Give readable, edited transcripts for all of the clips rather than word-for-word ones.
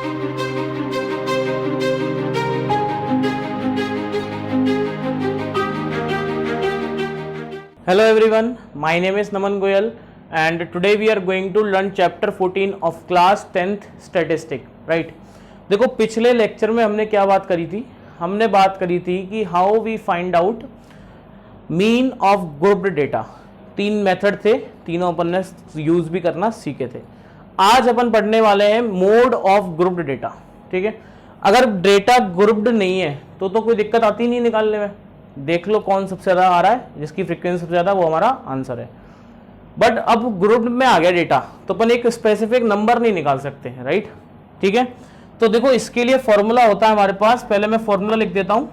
Hello everyone, my name is Naman Goyal and today we are going to learn chapter 14 of class 10th statistic, right? देखो पिछले lecture में हमने क्या बात करी थी? हमने बात करी थी कि how we find out mean of grouped data. 3 method थे, तीनों अपन ने यूज भी करना सीखे थे। आज अपन पढ़ने वाले हैं मोड ऑफ ग्रुप्ड डेटा, ठीक है। अगर डेटा ग्रुप्ड नहीं है तो कोई दिक्कत आती नहीं निकालने में। देख लो कौन सबसे ज्यादा आ रहा है, जिसकी फ्रीक्वेंसी सबसे ज्यादा वो हमारा आंसर है। बट अब ग्रुप में आ गया डेटा तो अपन एक स्पेसिफिक नंबर नहीं निकाल सकते हैं, राइट? ठीक है, तो देखो इसके लिए फॉर्मूला होता है हमारे पास। पहले मैं फॉर्मूला लिख देता हूं,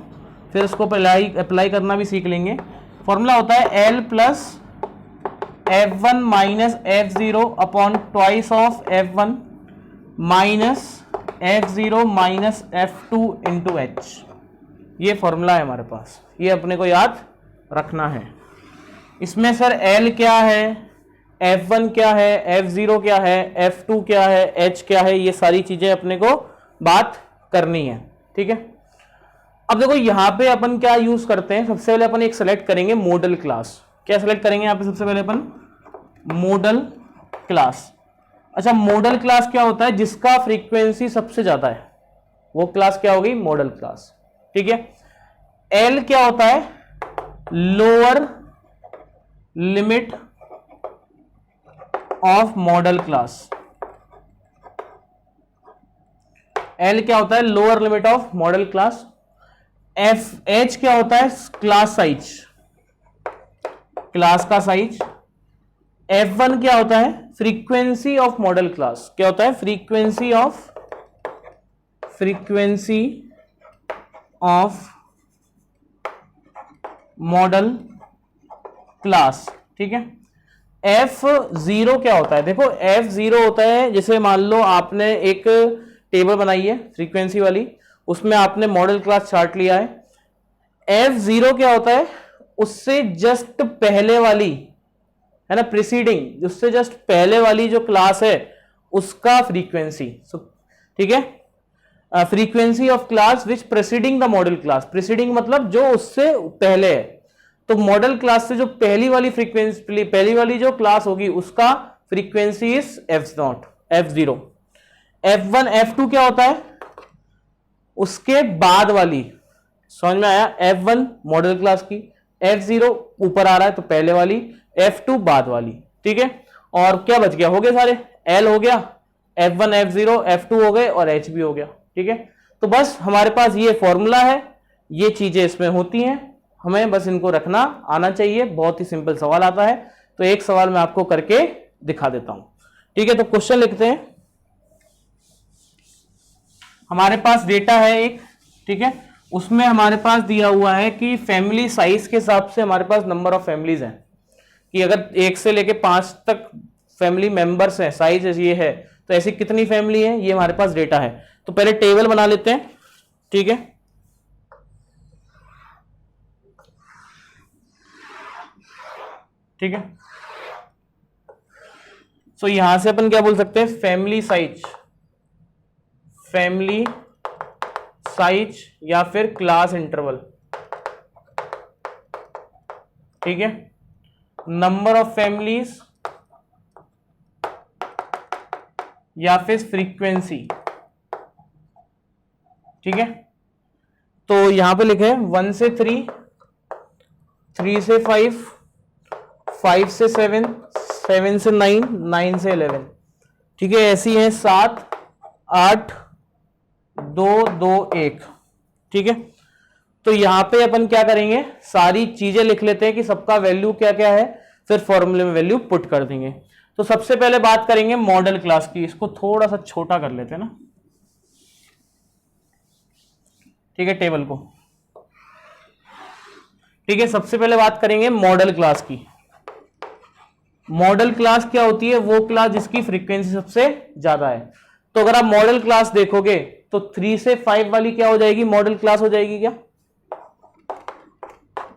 फिर उसको अप्लाई करना भी सीख लेंगे। फॉर्मूला होता है L plus F1 minus F0 upon twice of F1 minus F0 minus F2 into H। ये फॉर्मूला है हमारे पास, ये अपने को याद रखना है। इसमें सर L क्या है, F1 क्या है, F0 क्या है, F2 क्या है, H क्या है, ये सारी चीजें अपने को बात करनी है, ठीक है। अब देखो यहां पे अपन क्या यूज करते हैं, सबसे पहले अपन एक सेलेक्ट करेंगे मॉडल क्लास। क्या सेलेक्ट करेंगे यहां पे सबसे पहले अपन? Model class. अच्छा, मॉडल क्लास क्या होता है? जिसका फ्रीक्वेंसी सबसे ज्यादा है वो क्लास क्या होगी? मॉडल क्लास, ठीक है। L क्या होता है? Lower limit of model class. L क्या होता है? Lower limit of model class. H क्या होता है? क्लास साइज, क्लास का साइज। F1 क्या होता है? Frequency of model class. क्या होता है? फ्रीक्वेंसी ऑफ मॉडल क्लास, ठीक है। F0 क्या होता है? देखो F0 होता है, जैसे मान लो आपने एक टेबल बनाई है फ्रीक्वेंसी वाली, उसमें आपने मॉडल क्लास चार्ट लिया है। F0 क्या होता है? उससे जस्ट पहले वाली है ना, प्रीसीडिंग, उससे जस्ट पहले वाली जो क्लास है उसका फ्रीक्वेंसी, ठीक है। Frequency of class which presiding the model class. Presiding मतलब जो उससे पहले है, तो मॉडल क्लास से जो पहली वाली फ्रीक्वेंसी, पहली वाली जो क्लास होगी उसका frequency is F0। F1 F2 क्या होता है? उसके बाद वाली, समझ में आया? F1 मॉडल क्लास की, F0 ऊपर आ रहा है तो पहले वाली, F2 बाद वाली, ठीक है। और क्या बच गया? हो गए सारे। L हो गया, F1 F0 F2 हो गए और H भी हो गया, ठीक है। तो बस हमारे पास ये फॉर्मूला है, ये चीजें इसमें होती हैं, हमें बस इनको रखना आना चाहिए। बहुत ही सिंपल सवाल आता है, तो एक सवाल मैं आपको करके दिखा देता हूं, ठीक है। तो क्वेश्चन लिखते हैं। हमारे पास डेटा है एक, ठीक है, उसमें हमारे पास दिया हुआ है कि फैमिली साइज के हिसाब से हमारे पास नंबर ऑफ फैमिलीज हैं, कि अगर 1 से लेके 5 तक फैमिली मेंबर्स हैं, साइज ये है, तो ऐसी कितनी फैमिली है, ये हमारे पास डेटा है। तो पहले टेबल बना लेते हैं, ठीक है। ठीक है, सो यहां से अपन क्या बोल सकते हैं? फैमिली साइज या फिर क्लास इंटरवल, ठीक है। नंबर ऑफ फैमिलीज या फिर फ्रीक्वेंसी, ठीक है। तो यहां पे लिखे 1 से 3, 3 से 5, 5 से 7, 7 से 9, 9 से 11, ठीक है। ऐसी है 7, 8, 2, 2, 1, ठीक है। तो यहां पे अपन क्या करेंगे? सारी चीजें लिख लेते हैं कि सबका वैल्यू क्या क्या है, फिर फॉर्मूले में वैल्यू पुट कर देंगे। तो सबसे पहले बात करेंगे मॉडल क्लास की। इसको थोड़ा सा छोटा कर लेते हैं ना, ठीक है, टेबल को, ठीक है। सबसे पहले बात करेंगे मॉडल क्लास की। मॉडल क्लास क्या होती है? वो क्लास जिसकी फ्रीक्वेंसी सबसे ज्यादा है। तो अगर आप मॉडल क्लास देखोगे तो 3 से 5 वाली क्या हो जाएगी? मॉडल क्लास हो जाएगी क्या?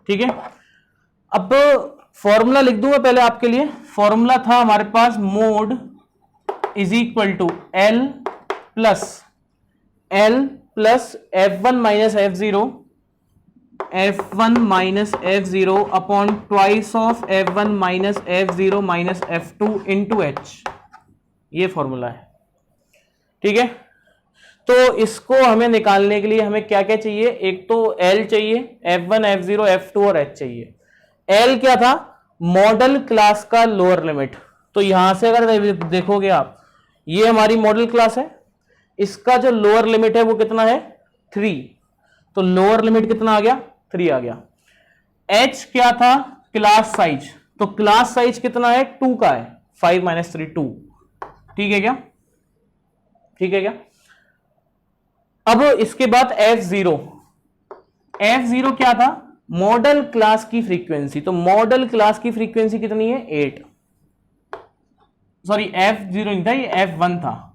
ठीक है। अब फॉर्मूला लिख दूंगा पहले आपके लिए। फॉर्मूला था हमारे पास mode is equal to L plus L plus F1 minus F0 F1 minus F0 upon twice of F1 minus F0 minus F2 into H, ये फॉर्मूला है। ठीक है, तो इसको हमें निकालने के लिए हमें क्या क्या चाहिए, एक तो L चाहिए, F1 F0 F2 और H चाहिए। L क्या था, मॉडल क्लास का लोअर लिमिट। तो यहां से अगर देखोगे आप, ये हमारी मॉडल क्लास है, इसका जो लोअर लिमिट है वो कितना है 3, तो लोअर लिमिट कितना आ गया 3 आ गया। H क्या था, क्लास साइज, तो क्लास साइज कितना है 2 का है, 5 माइनस 3 2। ठीक है क्या, ठीक है क्या। अब इसके बाद F0, F0 क्या था, मॉडल क्लास की फ्रीक्वेंसी, तो मॉडल क्लास की फ्रीक्वेंसी कितनी है 8, सॉरी F0 नहीं था, ये F1 था।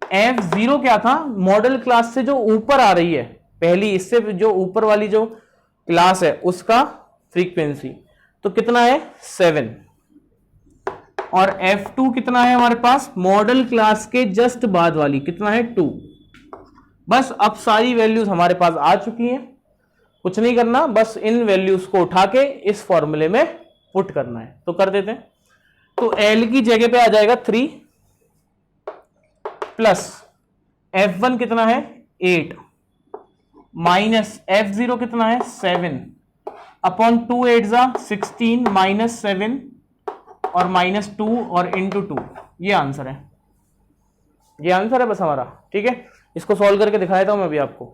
F0 क्या था, मॉडल क्लास से जो ऊपर आ रही है, पहली इससे जो ऊपर वाली जो क्लास है उसका फ्रीक्वेंसी, तो कितना है 7। और F2 कितना है हमारे पास, मॉडल क्लास के जस्ट बाद वाली, कितना है 2। बस अब सारी वैल्यूज हमारे पास आ चुकी हैं, कुछ नहीं करना, बस इन वैल्यूज को उठा के इस फॉर्मूले में पुट करना है, तो कर देते हैं। तो L की जगह पे आ जाएगा 3 प्लस F1 कितना है 8 माइनस F0 कितना है 7 अपॉन 2 8 जा 16 माइनस 7 और माइनस 2 और इंटू 2, ये आंसर है, ये आंसर है बस हमारा। ठीक है, इसको सॉल्व करके दिखा देता हूं मैं अभी आपको।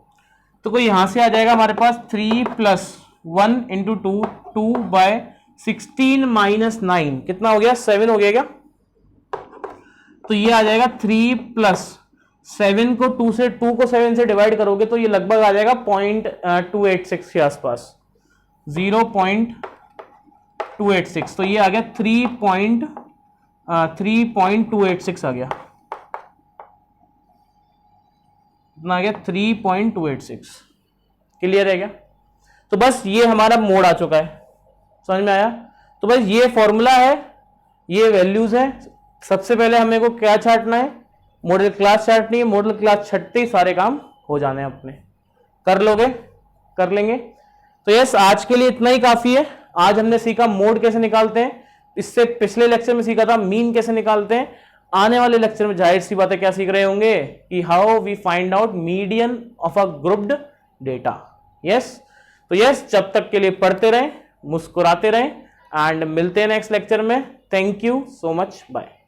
तो कोई यहां से आ जाएगा हमारे पास 3 प्लस 1 इंटू 2, 2 बाय 16 माइनस 9 कितना हो गया 7 हो गया क्या, तो ये आ जाएगा 3 प्लस 7 को 2 से 2 को 7 से डिवाइड करोगे तो ये लगभग आ जाएगा 0.286 के आसपास, 0.286, तो ये आ गया 3.286 आ गया, कितना आ गया 3.286। क्लियर है क्या, तो बस ये हमारा मोड आ चुका है, समझ में आया। तो बस ये फॉर्मूला है, ये वैल्यूज है। सबसे पहले हमें को क्या छांटना है, मॉडल क्लास छांटनी है, मॉडल क्लास छटते ही सारे काम हो जाने हैं अपने, कर लोगे, कर लेंगे। तो यस, आज के लिए इतना ही काफी है। आज हमने सीखा मोड कैसे निकालते हैं, इससे पिछले लेक्चर में सीखा था मीन कैसे निकालते हैं। आने वाले लेक्चर में जाहिर सी बात है क्या सीख रहे होंगे कि how we find out median of a grouped data. Yes, तो यस, जब तक के लिए पढ़ते रहें, मुस्कुराते रहें एंड मिलते हैं नेक्स्ट लेक्चर में। Thank you so much, bye.